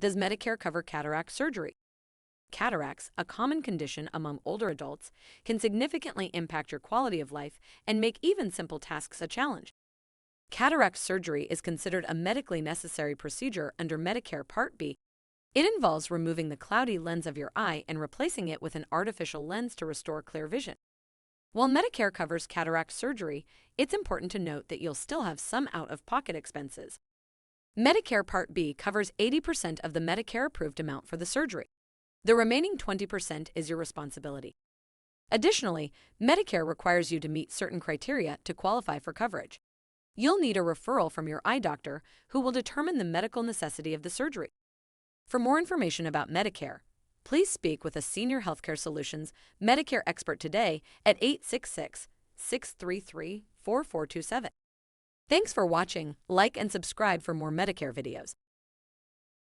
Does Medicare cover cataract surgery? Cataracts, a common condition among older adults, can significantly impact your quality of life and make even simple tasks a challenge. Cataract surgery is considered a medically necessary procedure under Medicare Part B. It involves removing the cloudy lens of your eye and replacing it with an artificial lens to restore clear vision. While Medicare covers cataract surgery, it's important to note that you'll still have some out-of-pocket expenses. Medicare Part B covers 80% of the Medicare-approved amount for the surgery. The remaining 20% is your responsibility. Additionally, Medicare requires you to meet certain criteria to qualify for coverage. You'll need a referral from your eye doctor who will determine the medical necessity of the surgery. For more information about Medicare, please speak with a Senior Healthcare Solutions Medicare expert today at 866-633-4427. Thanks for watching. Like and subscribe for more Medicare videos.